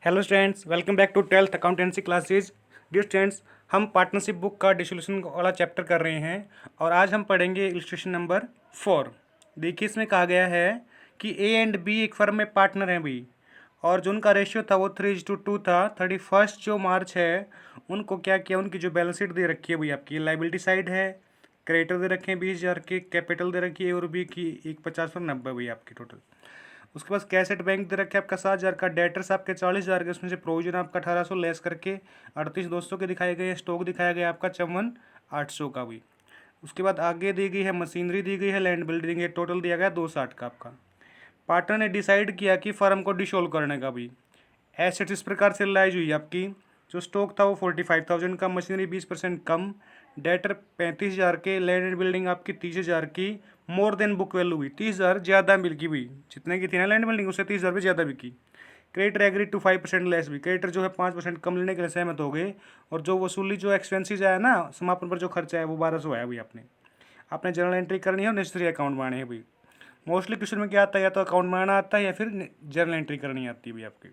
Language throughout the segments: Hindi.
Hello students, welcome back to 12th accountancy classes. Dear students, हम पार्टनरशिप बुक का डिसोल्यूशन वाला चैप्टर कर रहे हैं और आज हम पढ़ेंगे इलस्ट्रेशन नंबर 4। देखिए, इसमें कहा गया है कि ए एंड बी एक फर्म में पार्टनर हैं भाई, और जो उनका रेशियो था वो 3:2 था। 31 जो मार्च है उनको क्या किया, उनकी जो बैलेंस शीट दे रखी है भाई, आपकी लाइबिलिटी साइड है, क्रेडिटर दे रखे हैं 20,000 के, कैपिटल दे रखी है और बी की 150 और 90 भाई आपकी टोटल। उसके पास कैश एट बैंक दे रखे आपका 7,000 का, डेटर्स आपके 40,000 के, उसमें से प्रोविजन आपका 1,800 लेस करके 38,200 के दिखाए गए, स्टॉक दिखाया गया आपका 54,800 का भी। उसके बाद आगे दी गई है मशीनरी, दी गई है लैंड बिल्डिंग, टोटल दिया गया 260 का आपका। पार्टनर ने डिसाइड किया कि फर्म को डिसोल्व करने का भी। एसेट्स इस प्रकार से रिलाइज हुई आपकी, जो स्टॉक था वो 45,000 का, मशीनरी 20% कम, डेटर 35,000 के, लैंड एंड बिल्डिंग आपकी 30,000 की, मोर देन बुक वैल्यू हुई 30,000 ज़्यादा बिकी हुई, जितने की थी ना लैंड बिल्डिंग उससे 30,000 रुपये ज़्यादा बिकी। क्रेडिटर एग्री टू 5% लेस भी, क्रेडिटर जो है 5% कम लेने के लिए सहमत हो गए, और जो वसूली जो एक्सपेंसेस आया ना, समापन पर जो खर्चा है वो 1,200 आया भाई। आपने जर्नल एंट्री करनी है और नेसेसरी अकाउंट बनाने हैं भाई। मोस्टली क्वेश्चन में क्या आता है, या तो अकाउंट बनाना आता है या फिर जर्नल एंट्री करनी आती है भाई आपकी।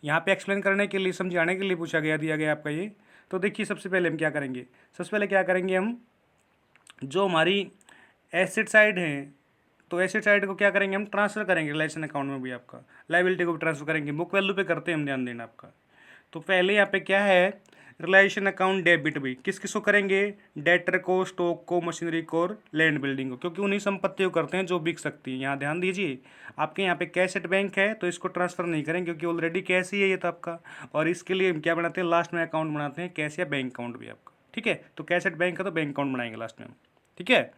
यहाँ पे एक्सप्लेन करने के लिए, समझाने के लिए पूछा गया, दिया गया आपका ये। तो देखिए, सबसे पहले हम क्या करेंगे, सबसे पहले क्या करेंगे हम, जो हमारी एसेट साइड है, तो एसेट साइड को क्या करेंगे हम, ट्रांसफ़र करेंगे रिलेशन अकाउंट में भी आपका, लाइबिलिटी को भी ट्रांसफ़र करेंगे, बुक वैल्यू पे करते हैं हम, ध्यान देना आपका। तो पहले यहाँ पे क्या है, रिलेशन अकाउंट डेबिट भी किस किस को करेंगे, डेटर को, स्टॉक को, मशीनरी को और लैंड बिल्डिंग को, क्योंकि उन्हीं संपत्ति को करते हैं जो बिक सकती है। यहाँ ध्यान दीजिए, आपके यहाँ पे कैश एट बैंक है तो इसको ट्रांसफर नहीं करेंगे क्योंकि ऑलरेडी कैश ही है ये तो आपका, और इसके लिए हम क्या बनाते हैं, लास्ट में अकाउंट बनाते हैं, कैश या बैंक अकाउंट भी आपका। ठीक है, तो कैश एट बैंक का तो बैंक अकाउंट बनाएंगे लास्ट में हम। ठीक है,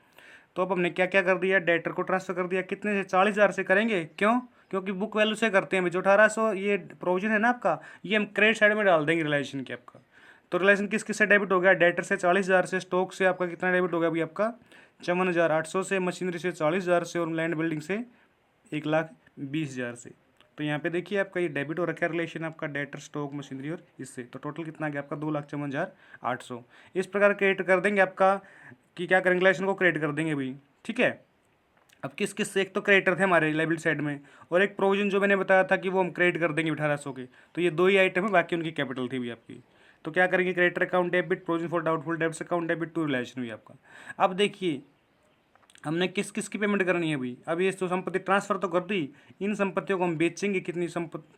तो अब हमने क्या क्या कर दिया, डेटर को ट्रांसफर कर दिया, कितने से, 40,000 से करेंगे, क्यों, क्योंकि बुक वैल्यू से करते हैं जो 1,800 ये प्रोविजन है ना आपका, ये हम क्रेडिट साइड में डाल देंगे रिलेशन के आपका। तो रिलेशन किस किस से डेबिट हो गया, डेटर से 40,000 से, स्टॉक से आपका कितना डेबिट हो गया अभी आपका 54,800 से, मशीनरी से 40,000 से, और लैंड बिल्डिंग से 1,20,000 से। तो यहाँ पे देखिए आपका ये डेबिट हो रखा है रिलेशन आपका, डेटर, स्टॉक, मशीनरी और इससे, तो टोटल कितना आ गया आपका 2,54,800। इस प्रकार क्रेडिट कर देंगे आपका, कि क्या करेंगे, रिलेशन को क्रेडिट कर देंगे भाई। ठीक है, अब किस किस से, एक तो क्रेडिटर थे हमारे लाइबिलिटी साइड में, और एक प्रोविजन जो मैंने बताया था कि वो हम क्रेडिट कर देंगे 1,800 के, तो ये दो ही आइटम है, बाकी उनकी कैपिटल थी भी आपकी। तो क्या करेंगे, creditor account debit, provision for doubtful debts account debit to realisation भी आपका। अब देखिए, हमने किस किस की पेमेंट करनी है भाई, अब ये तो संपत्ति ट्रांसफर तो कर दी, इन संपत्तियों को हम बेचेंगे, कितनी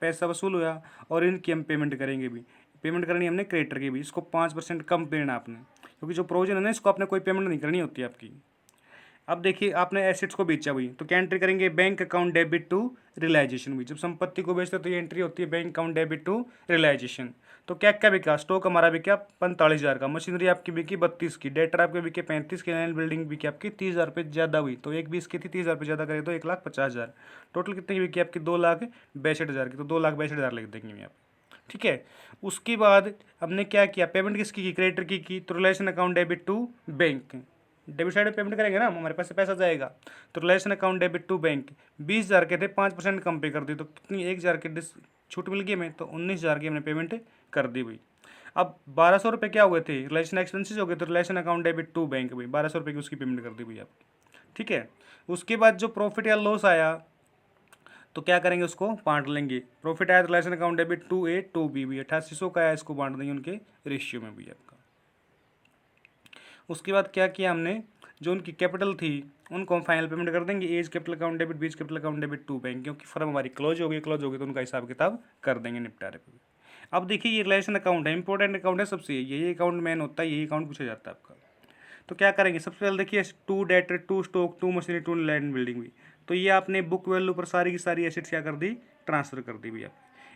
पैसा वसूल हुआ, और इनकी हम पेमेंट करेंगे भी। पेमेंट करनी है हमने क्रेडिटर की भी, इसको 5% कम देना आपने, क्योंकि जो प्रोविजन है ना, इसको आपने कोई पेमेंट नहीं करनी होती आपकी। अब देखिए, आपने एसेट्स को बेचा हुई, तो क्या एंट्री करेंगे, bank account debit to realisation भी। जब संपत्ति को बेचते तो ये एंट्री होती है bank account debit to realisation. तो क्या क्या बिका, स्टॉक हमारा बिका 45,000 का, मशीनरी आपकी बिकी 32 की, डेटर आपके बिके 35 की, लैंड बिल्डिंग बिकी आपकी 30,000 रुपये ज़्यादा हुई, तो 1,20 की थी, 30,000 रुपये ज़्यादा करे तो 1,50,000। टोटल कितने की बिकी आपकी, 2,62,000 की, तो 2,62,000 लिख देंगे यहाँ पे। ठीक है, उसके बाद हमने क्या किया, पेमेंट किसकी की, क्रेडिटर की, तो realisation account debit to bank, debit side में पेमेंट करेंगे ना, हमारे पास से पैसा जाएगा, तो realisation account debit to bank 20,000 के थे, 5% कम पे कर दी, तो कितनी 1,000 की छूट मिल गई हमें, तो 19,000 की हमने पेमेंट कर दी भाई। अब 1,200 रुपये क्या हुए थे, रिलेशन एक्सपेंसेस हो गए, तो realisation account debit to bank भाई 1,200 रुपये की उसकी पेमेंट कर दी भाई आप। ठीक है, उसके बाद जो प्रॉफिट या लॉस आया, तो क्या करेंगे, उसको बांट लेंगे। प्रॉफिट आया तो realisation account debit to A to B भी 8,800 का आया, इसको बांट देंगे उनके रेशियो में भी आपका। उसके बाद क्या किया हमने, जो उनकी कैपिटल थी उनको हम फाइनल पेमेंट कर देंगे, A's capital account debit, B's capital account debit to bank, क्योंकि फर्म हमारी क्लोज हो गई, तो उनका हिसाब किताब कर देंगे निपटारे पे। अब देखिए, ये रिलेशन अकाउंट है, इंपॉर्टेंट अकाउंट है सबसे, यही अकाउंट मैन होता है, यही अकाउंट पूछा जाता है आपका। तो क्या करेंगे, सबसे पहले देखिए, to debtor, to stock, to machinery, to land building भी, तो ये आपने बुक वैल्यू पर सारी की सारी एसेट्स क्या कर दी, ट्रांसफर कर दी भैया।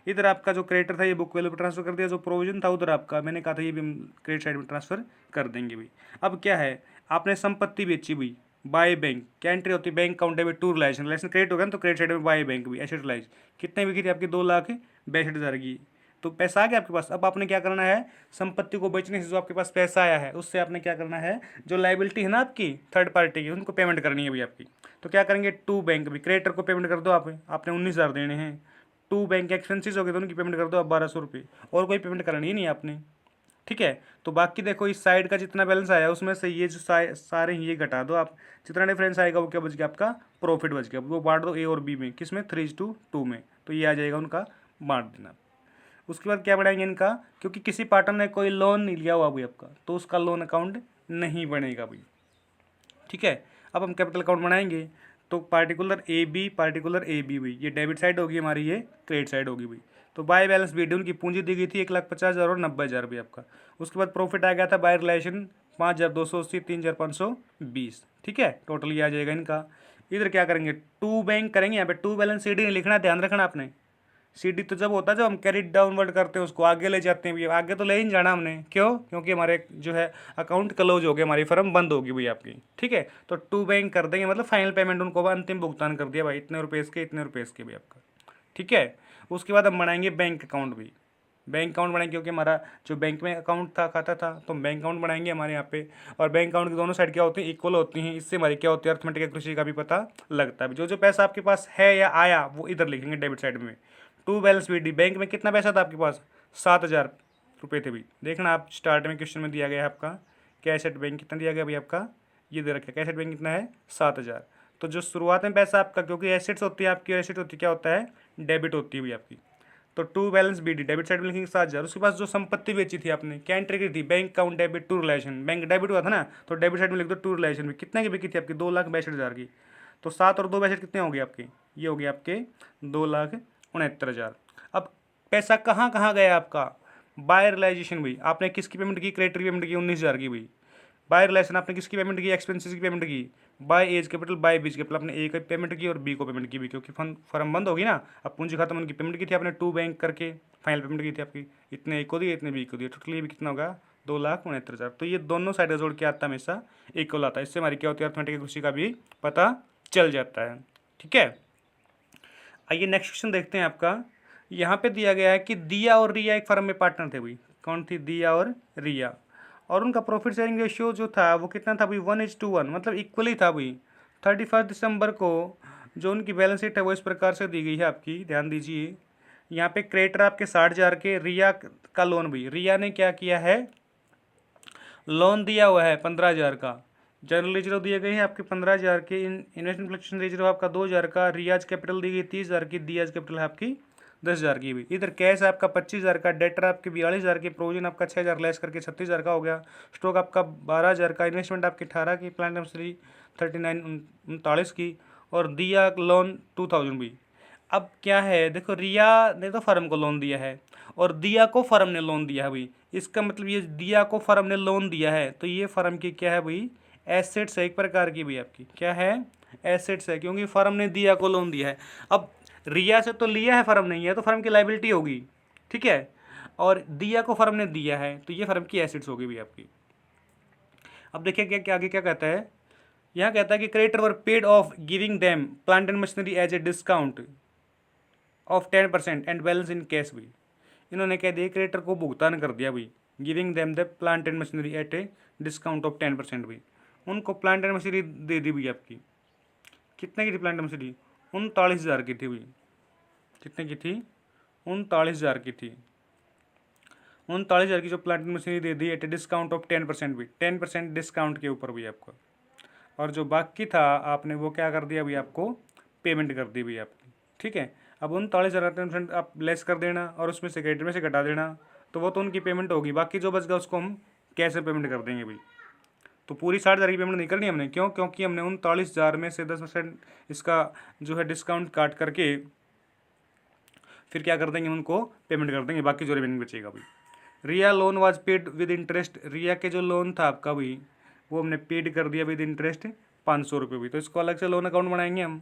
इधर आपका जो क्रेडिटर था ये बुक वैल्यू पर ट्रांसफर कर दिया, जो प्रोविजन था उधर आपका मैंने कहा था ये भी हम क्रेडिट साइड में ट्रांसफर कर देंगे भाई। अब क्या है, आपने संपत्ति बेची भाई, बाय बैंक, क्या एंट्री होती है, bank account debit to realisation, realisation credit होगा ना, तो क्रेडिट साइड में बाय बैंक भी, एसेट रिलाइज कितने बिकी थी आपकी, 2,62,000 की, तो पैसा आ गया आपके पास। अब आपने क्या करना है, संपत्ति को बेचने से जो आपके पास पैसा आया है उससे आपने क्या करना है, जो लाइबिलिटी है ना आपकी थर्ड पार्टी की, उनको पेमेंट करनी है भाई आपकी। तो क्या करेंगे, टू बैंक भी, क्रेडिटर को पेमेंट कर दो आपने 19,000 देने हैं, टू बैंक एक्सपेंसिस हो गए तो उनकी पेमेंट कर दो आप 1,200 रुपये, और कोई पेमेंट करनी ही नहीं आपने। ठीक है, तो बाकी देखो इस साइड का जितना बैलेंस आया उसमें से ये जो सारे ये घटा दो आप, जितना डिफरेंस आएगा वो क्या बच गया आपका, प्रॉफिट बच गया, वो बांट दो ए और बी में, किस में, 3:2 में, तो ये आ जाएगा उनका बांट देना। उसके बाद क्या बढ़ाएंगे इनका, क्योंकि किसी पार्टनर ने कोई लोन नहीं लिया हुआ भाई आपका, तो उसका लोन अकाउंट नहीं बनेगा भाई। ठीक है, अब हम कैपिटल अकाउंट बनाएंगे, तो पार्टिकुलर ए बी भाई, ये डेबिट साइड होगी हमारी, ये क्रेडिट साइड होगी भाई। तो बाय बैलेंस बी डी, उनकी पूंजी दी गई थी 1,50,000 और 90,000 भी आपका। उसके बाद प्रॉफिट आ गया था बाय रिलेशन 5,280, 3,520। ठीक है, टोटल ये आ जाएगा इनका। इधर क्या करेंगे, टू बैंक करेंगे, यहाँ पे टू बैलेंस सी डी नहीं लिखना, ध्यान रखना आपने। सीडी तो जब होता है जब हम कैरी डाउनवर्ड करते हैं, उसको आगे ले जाते हैं भैया, आगे तो ले ही नहीं जाना हमने, क्यों, क्योंकि हमारे जो है अकाउंट क्लोज हो गया, हमारी फर्म बंद होगी भैया आपकी। ठीक है, तो टू बैंक कर देंगे, मतलब फाइनल पेमेंट उनको अंतिम भुगतान कर दिया भाई, इतने रुपये इसके इतने रुपये इसके भी आपका। ठीक है, उसके बाद हम बनाएंगे बैंक अकाउंट भी, बैंक अकाउंट बनाएंगे, क्योंकि हमारा जो बैंक में अकाउंट था, खाता था, तो बैंक अकाउंट बनाएंगे हमारे यहाँ पे। और बैंक अकाउंट की दोनों साइड क्या होती है, इक्वल होती हैं, इससे हमारी क्या होती है, अर्थमेटिक एक्यूरेसी का भी पता लगता है। जो जो पैसा आपके पास है या आया वो इधर लिखेंगे डेबिट साइड में। To balance B D, bank में कितना पैसा था आपके पास, 7,000 रुपये थे भाई। देखना आप स्टार्ट में क्वेश्चन में दिया गया है आपका, कैश एट बैंक कितना दिया गया भाई आपका, ये दे रखा है, कैश एट बैंक कितना है, 7,000। तो जो शुरुआत में पैसा आपका, क्योंकि एसेट्स होती है आपकी, एसेट होती है क्या होता है, डेबिट होती है भाई आपकी। तो to balance B D, debit side में लिखेंगे 7,000। उसके पास जो संपत्ति बेची थी आपने, क्या एंट्री की थी, bank account debit to realisation, bank debit हुआ था ना, तो डेबिट साइड में लिख दो टू रिलेशन में। कितने की बिकी थी आपकी, 2,62,000 की। तो 7 और 2 कितने हो गए आपके, ये हो गए आपके 2,69,000। अब पैसा कहाँ कहाँ गया आपका, बाय रिलाइजेशन भाई, आपने किसकी पेमेंट की, क्रेडिटर की पेमेंट की 19,000 की भाई। बाय रिलेशन आपने किसकी पेमेंट की, एक्सपेंसेस की पेमेंट की। By A's capital, by B's capital, आपने ए को पेमेंट की और बी को पेमेंट की भी, क्योंकि फर्म बंद होगी ना, अब पूंजी खत्म, उनकी पेमेंट की थी आपने, टू बैंक करके फाइनल पेमेंट की थी आपकी, इतने ए को दिए इतने बी को दिए, टोटली भी कितना होगा, 2,69,000। तो ये दोनों साइड जोड़ के आता हमेशा इक्वल आता है, इससे हमारी क्या होती है, अर्थमेटिक खुशी का भी पता चल जाता है। ठीक है, आइए नेक्स्ट क्वेश्चन देखते हैं आपका। यहाँ पे दिया गया है कि दिया और रिया एक फर्म में पार्टनर थे भाई, कौन थी, दिया और रिया, और उनका प्रॉफिट शेयरिंग रेशियो जो था वो कितना था भाई, 1:1, मतलब इक्वली था भाई। 31 दिसंबर को जो उनकी बैलेंस शीट है वो इस प्रकार से दी गई है आपकी, ध्यान दीजिए। यहाँ पे क्रेडिटर आपके 60,000 के, रिया का लोन भाई, रिया ने क्या किया है, लोन दिया हुआ है 15,000 का। जनरल रिजर्व दिए गए हैं आपके 15,000 के, इन्वेस्टमेंट फ्लक्चुएशन रिजर्व आपका 2,000 का, रियाज कैपिटल दी गई 30,000 की, दियाज कैपिटल है आपकी 10,000 की भी। इधर कैश है आपका 25,000 का, डेटर आपके 42,000 के, प्रोविजन आपका 6,000 लेस करके 36,000 का हो गया, स्टॉक आपका 12,000 का, इन्वेस्टमेंट आपकी 18 की, प्लांट मशीनरी 39 की, और दिया लोन 2,000 भी। अब क्या है, देखो रिया ने तो फर्म को लोन दिया है और दिया को फर्म ने लोन दिया है भाई, इसका मतलब ये दिया को फर्म ने लोन दिया है, तो ये फर्म की क्या है भाई, एसेट्स है एक प्रकार की भाई आपकी, क्या है, एसेट्स है, क्योंकि फर्म ने दिया को लोन दिया है। अब रिया से तो लिया है फर्म नहीं है, तो फर्म की लाइबिलिटी होगी। ठीक है, और दिया को फर्म ने दिया है, तो ये फर्म की एसेट्स होगी भाई आपकी। अब देखिए क्या क्या आगे क्या कहता है, यहाँ कहता है कि creditor were paid off giving them plant and machinery as a discount of 10% and balance in cash भी। इन्होंने कह दिया क्रेडिटर को भुगतान कर दिया भाई, giving them the plant and machinery at a discount of 10% भी। उनको प्लांट एंड मशीनरी दे दी भाई आपकी, कितने की थी प्लांट एंड मशीनरी, 39,000 की थी भाई, कितने की थी, 39,000 की थी। 39,000 की जो प्लांट एंड मशीनरी दे दी एट ए डिस्काउंट ऑफ 10% भी, 10% डिस्काउंट के ऊपर भी आपको, और जो बाकी था आपने वो क्या कर दिया भाई, आपको पेमेंट कर दी भाई आपकी। ठीक है, अब 39,000 आप लेस कर देना और उसमें से क्रेडिट में से घटा देना, तो वो तो उनकी पेमेंट होगी, बाकी जो बच गया उसको हम कैश में पेमेंट कर देंगे भाई। तो पूरी 60,000 की पेमेंट नहीं करनी हमने, क्यों, क्योंकि हमने 39,000 में से 10% इसका जो है डिस्काउंट काट करके फिर क्या कर देंगे, उनको पेमेंट कर देंगे, बाकी जो रिमेनिंग बचेगा भाई। Riya loan was paid with interest, Riya के जो लोन था आपका भाई वो हमने पेड कर दिया विद इंटरेस्ट 500 रुपये भी, तो इसको अलग से लोन अकाउंट बनाएंगे हम।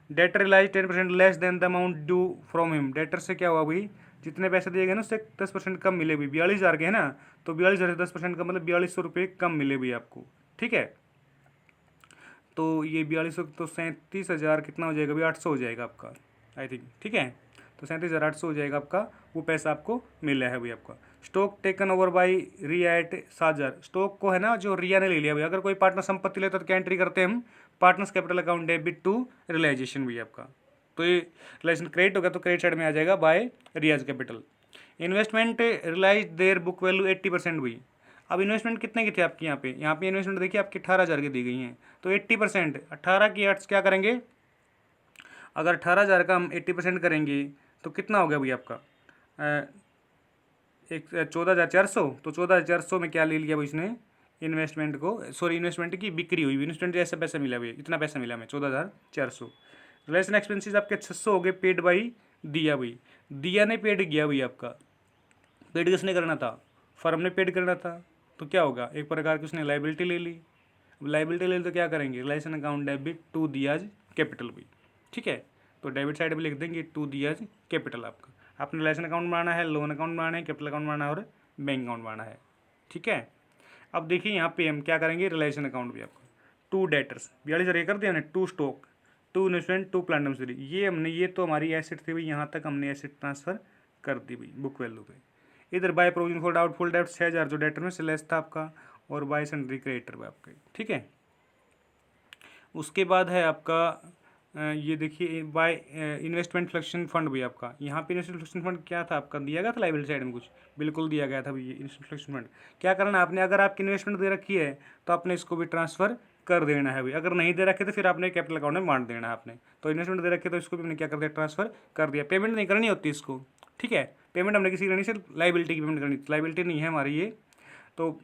Debtor relies 10% less than the amount due from him, debtor से क्या हुआ भाई, जितने पैसे दिए गए ना उससे 10% कम मिले भाई, 42,000 के है ना, तो 42,000 से 10% का मतलब 4,200 रुपये कम मिले भाई आपको। ठीक है, तो ये 4200 तो 37,000 कितना हो जाएगा भाई, 800 हो जाएगा आपका आई थिंक। ठीक है, तो 37,800 हो जाएगा आपका, वो पैसा आपको मिला है भाई आपका। Stock taken over by Riya at 7,000, stock को है ना जो रिया ने ले लिया भाई, अगर कोई पार्टनर संपत्ति लेता तो क्या एंट्री करते हैं हम, partners capital account debit to realisation भी आपका, तो ये रिलेशन क्रेडिट होगा तो क्रेडिट साइड में आ जाएगा by Riyaz capital. Investment realise their book value 80% हुई। अब इन्वेस्टमेंट कितने की थी आपकी, यहाँ पे इन्वेस्टमेंट देखिए आपकी 18,000 की दी गई हैं, तो 80% 18 की 8 क्या करेंगे, अगर 18,000 का हम 80% करेंगे तो कितना हो गया भाई आपका एक 14,400। तो 14,400 में क्या ले लिया भाई इसने इन्वेस्टमेंट को, सॉरी इन्वेस्टमेंट की बिक्री हुई, इन्वेस्टमेंट जैसे पैसा मिला भाई, इतना पैसा मिला हमें 14,400। रिलेशन एक्सपेंसेस आपके 600 हो गए पेड बाई दिया भाई। दिया ने पेड किया भाई आपका, पेड किसने करना था, फर्म ने पेड करना था। तो क्या होगा, एक प्रकार की उसने लाइबिलिटी ले ली। लाइबिलिटी ले ली तो क्या करेंगे, relation account debit to Diya's capital भी, ठीक है। तो डेबिट साइड में लिख देंगे टू दियाज कैपिटल। आपका आपने रिलेशन अकाउंट बनाना है, लोन अकाउंट बनाना है, कैपिटल अकाउंट बनाना है और बैंक अकाउंट बनाना है, ठीक है। अब देखिए यहाँ पे हम क्या करेंगे, रिलेशन अकाउंट भी आपका टू डेटर्स 42 कर दिया हमने, to stock, to investment, to plant machinery. ये हमने, ये तो हमारी एसेट थी भाई, यहाँ तक हमने एसेट ट्रांसफर कर दी भाई बुक वैल्यू पे। इधर बाय प्रोविजन फॉर डाउटफुल डेब्ट 6,000 जो डेटर में से लेस था आपका, और बाय सन्ड्री क्रेडिटर में आपके, ठीक है। उसके बाद है आपका ये देखिए बाय इन्वेस्टमेंट फ्लक्शन फंड भी आपका, यहाँ पे इन्वेस्टमेंट फ्लक्शन फंड क्या था आपका, दिया गया था लाइबिलिटी साइड में कुछ, बिल्कुल दिया गया था भाई ये इन्वेस्टमेंट फ्लक्शन फंड। क्या करना है आपने, अगर आपकी इन्वेस्टमेंट दे रखी है तो आपने इसको भी ट्रांसफर कर देना है भाई, अगर नहीं दे रखे तो फिर आपने कैपिटल अकाउंट में बांट देना है आपने। तो इन्वेस्टमेंट दे रखे तो इसको भी हमने क्या कर दिया, ट्रांसफर कर दिया। पेमेंट नहीं करनी होती इसको, ठीक है, पेमेंट हमने किसी करनी, सिर्फ लाइबिलिटी की पेमेंट करनी, लाइबिलिटी नहीं है हमारी ये। तो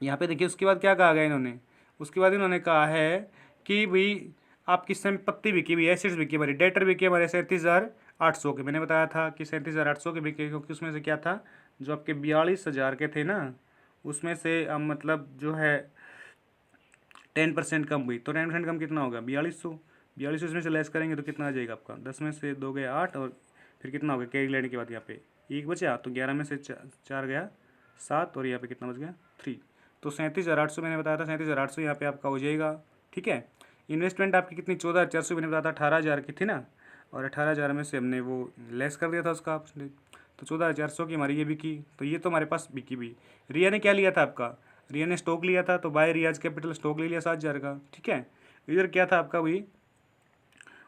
यहाँ पे देखिए उसके बाद क्या कहा गया इन्होंने, उसके बाद इन्होंने कहा है कि भाई आपकी संपत्ति बिकी भी, एसेट्स बिकी हमारी, डेटर बिकी हमारे 37,800 के। मैंने बताया था कि 37,800 के बिके, क्योंकि उसमें से क्या था, जो आपके 42,000 के थे ना, उसमें से मतलब जो है 10% कम हुई। तो 10% कम कितना होगा, 4200। 4200 इसमें से लेस करेंगे तो कितना आ जाएगा आपका, 10 में से 2 गया 8, और फिर कितना होगा कैरी लेने के बाद यहाँ पे 1 बचा, तो 11 में से 4 गया 7, और यहाँ पे कितना बच गया 3। तो 37,800 मैंने बताया था, 37,800 यहाँ पे आपका हो जाएगा, ठीक है। इन्वेस्टमेंट आपकी कितनी, 14,400 मैंने बताया था, 18,000 की थी ना, और 18,000 में से हमने वो लेस कर दिया था उसका आपने। तो 14,400 की हमारी ये बिकी, तो ये तो हमारे पास बिकी भी। रिया ने क्या लिया था आपका, रिया ने स्टॉक लिया था, तो बाय रियाज कैपिटल स्टॉक ले लिया 7,000 का, ठीक है। इधर क्या था आपका भाई,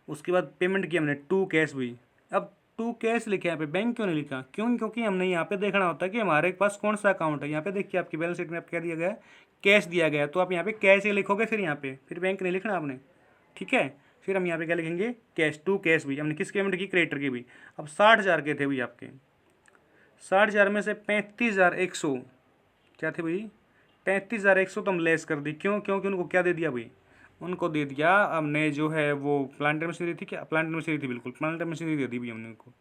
उसके बाद पेमेंट की हमने टू कैश भी। अब टू कैश लिखे यहाँ पे, बैंक क्यों नहीं लिखा, क्यों, क्योंकि हमने यहाँ पे देखना होता है कि हमारे पास कौन सा अकाउंट है। यहाँ पे देखिए आपकी बैलेंस शीट में आप क्या दिया गया है, कैश दिया गया है, तो आप यहाँ पे कैश ही लिखोगे, फिर यहाँ पे फिर बैंक नहीं लिखना आपने, ठीक है। फिर हम यहाँ पे क्या लिखेंगे, कैश, टू कैश भी। हमने किस पेमेंट की, क्रेडिटर की भी। अब 60,000 के थे भाई आपके, 60,000 में से 35,100 क्या थे भाई, 35,100 तो हम लेस कर दी। क्यों, क्योंकि उनको क्या दे दिया भाई, उनको दे दिया हमने जो है वो प्लांट एंड मशीनरी थी, क्या प्लांट एंड मशीनरी थी, बिल्कुल प्लांट एंड मशीनरी दे दी भाई हमने उनको।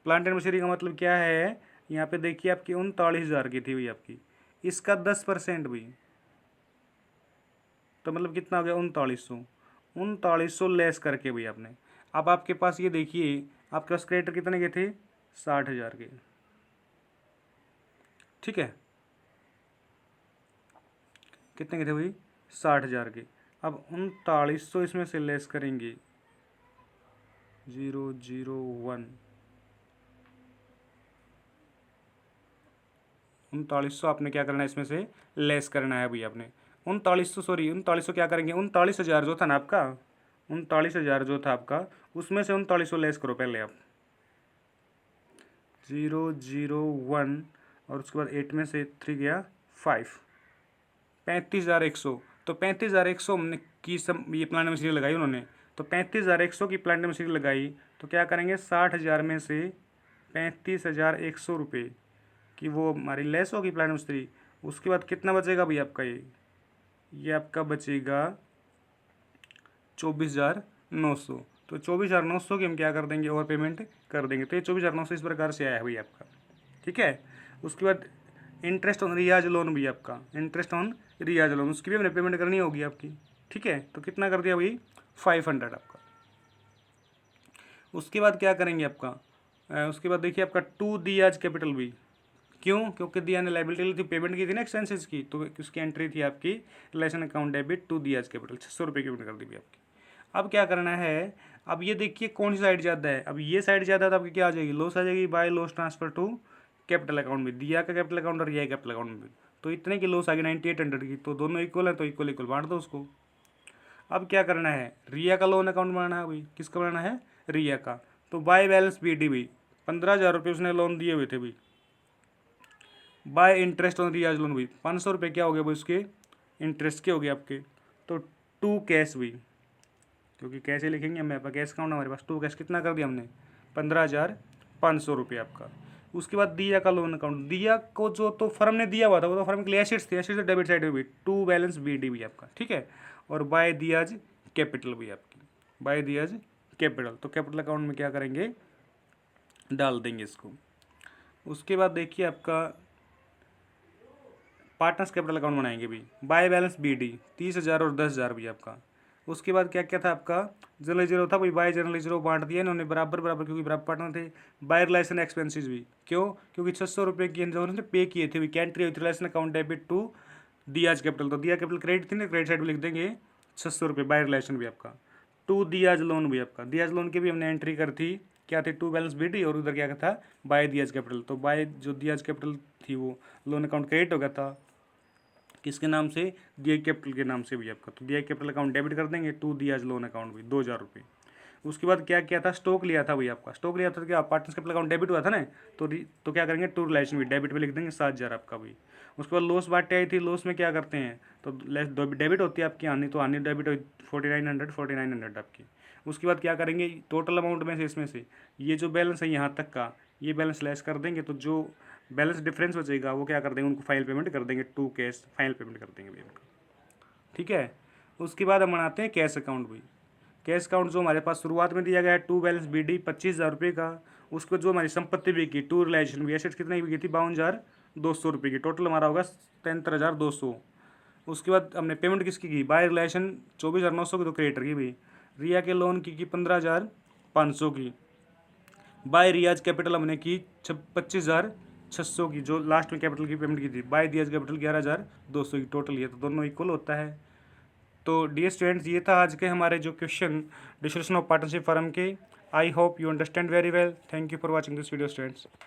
प्लांट एंड मशीनरी का मतलब क्या है, यहाँ पे देखिए आपकी 39,000 की थी भाई आपकी, इसका 10% भाई, तो मतलब कितना हो गया 39,000 लेस करके भाई आपने। अब आपके पास ये देखिए, आपके पास क्रेडिटर कितने के थे, 60,000 के, ठीक है, कितने के थे भाई, 60,000 के। अब 3900 इसमें से लेस करेंगे, 001, 3900 आपने क्या करना है, इसमें से लेस करना है भाई आपने। 3900, सॉरी 3900 क्या करेंगे, 39,000 जो था ना आपका, 39,000 जो था आपका, उसमें से 3900 लेस करो पहले आप, 001, और उसके बाद 8 में से 3 गया 5, 35,100। तो 35,100 हमने की सब ये प्लांट मशीनरी लगाई उन्होंने, तो 35,100 की प्लांट मशीनरी लगाई, तो क्या करेंगे 60,000 में से 35,100 रुपये कि वो हमारी लेस होगी प्लांट मशीनरी। उसके बाद कितना बचेगा भाई आपका, ये आपका बचेगा 24,900। तो 24,900 की हम क्या कर देंगे, और पेमेंट कर देंगे। तो ये 24,900 इस प्रकार से आया भाई आपका, ठीक है। उसके बाद इंटरेस्ट ऑन रियाज लोन भी आपका, इंटरेस्ट ऑन रियाज लोन, उसकी भी हमने पेमेंट करनी होगी आपकी, ठीक है। तो कितना कर दिया भाई, 500 आपका। उसके बाद क्या करेंगे आपका, उसके बाद देखिए आपका टू दियाज कैपिटल भी, क्यों, क्योंकि दिया ने लाइबिलिटी ली थी, पेमेंट की थी ना एक्सपेंसेस की, तो उसकी एंट्री थी आपकी relation account debit to Diya's capital, 600 रुपये की पेमेंट कर दी भी आपकी। अब क्या करना है, अब ये देखिए कौन सी साइड ज़्यादा है, अब ये साइड ज़्यादा है तो आपकी क्या आ जाएगी, लॉस आ जाएगी, by loss transfer to capital account में, दिया का कैपिटल अकाउंट और रिया कैपिटल अकाउंट में। तो इतने की लॉस आ गई 9800 की, तो दोनों इक्वल है, तो इक्वल इक्वल बांट दो उसको। अब क्या करना है, रिया का लोन अकाउंट बनाना है भाई, किसका बनाना है, रिया का। तो बाय बैलेंस बी डी भाई, 15,000 रुपये उसने लोन दिए हुए थे भाई, by interest on Riyaz loan भी 500 रुपये क्या हो गया भाई उसके इंटरेस्ट के हो गए आपके। तो टू कैश भी, क्योंकि कैसे लिखेंगे हमें, कैश अकाउंट हमारे पास, टू कैश कितना कर दिया हमने 15,500 रुपये आपका। उसके बाद दिया का लोन अकाउंट, दिया को जो तो फर्म ने दिया हुआ था वो तो फर्म के लिए एसेट्स थे, एसेट्स डेबिट साइड में भी टू बैलेंस BD भी आपका, ठीक है। और बाय दियाज कैपिटल भी आपकी, बाय दियाज कैपिटल, तो कैपिटल अकाउंट में क्या करेंगे, डाल देंगे इसको। उसके बाद देखिए आपका पार्टनर्स कैपिटल अकाउंट बनाएंगे भी, बाय बैलेंस BD 30,000 और 10,000 भी आपका। उसके बाद क्या क्या था आपका, जनरल जीरो था वही, बाय जनरल जीरो बांट दिया इन्होंने बराबर बराबर क्योंकि बराबर पार्टनर थे। बाय रिलेशन एक्सपेंसेस भी, क्यों, क्योंकि 600 रुपये की इन्होंने पे किए थे, कैंट्री with relation account debit to Diya's capital, तो दिया कैपिटल क्रेडिट थी ना, क्रेडिट साइड में लिख देंगे 600 रुपये, बाय रिलेशन भी आपका। टू दियाज लोन भी आपका, दियाज लोन की भी हमने एंट्री कर थी, क्या थी, टू बैलेंस BD और उधर क्या था, बाय दियाज कैपिटल, तो बाय जो दियाज कैपिटल थी वो लोन अकाउंट क्रेडिट हो गया था, किसके नाम से, दिया कैपिटल के नाम से भी आपका, तो दिया कैपिटल अकाउंट डेबिट कर देंगे, टू दियाज लोन अकाउंट भी 2,000 रुपये। उसके बाद क्या किया था, स्टॉक लिया था भाई आपका, स्टॉक लिया था तो क्या पार्टनर्स कैपिटल अकाउंट डेबिट हुआ था ना, तो क्या करेंगे, टू रिलेशन भी डेबिट में लिख देंगे 7,000 आपका भी। उसके बाद लॉस बांटे आई थी, लॉस में क्या करते हैं, तो लेस डेबिट होती है आपकी, आनी तो आनी डेबिट 4900 आपकी। उसके बाद क्या करेंगे, टोटल अमाउंट में से इसमें से ये जो बैलेंस है यहाँ तक का, ये बैलेंस लेस कर देंगे, तो जो बैलेंस डिफरेंस बचेगा वो क्या कर देंगे, उनको फाइनल पेमेंट कर देंगे, टू कैश फाइनल पेमेंट कर देंगे भैया उनको, ठीक है। उसके बाद हम बनाते हैं कैश अकाउंट भी। कैश अकाउंट जो हमारे पास शुरुआत में दिया गया है, टू बैलेंस BD 25,000 रुपये का। उसको जो हमारी संपत्ति भी की, टू रिलेशन भी, एसेट्स कितनी भी की थी, 52,200 रुपये की, टोटल हमारा होगा 73,200। उसके बाद हमने पेमेंट किसकी की, बाय रिलेशन 24,900 की, तो क्रेडिटर की भी। रिया के लोन की 15,500 की। बाय रियाज कैपिटल हमने की 25,600 की, जो लास्ट में कैपिटल की पेमेंट की थी। बाय दियाज कैपिटल 11,200 की, टोटल ये तो दोनों इक्वल होता है। तो डियर स्टूडेंट्स, ये था आज के हमारे जो question discussion of partnership firm के। I hope you understand very well. Thank you for watching this video students.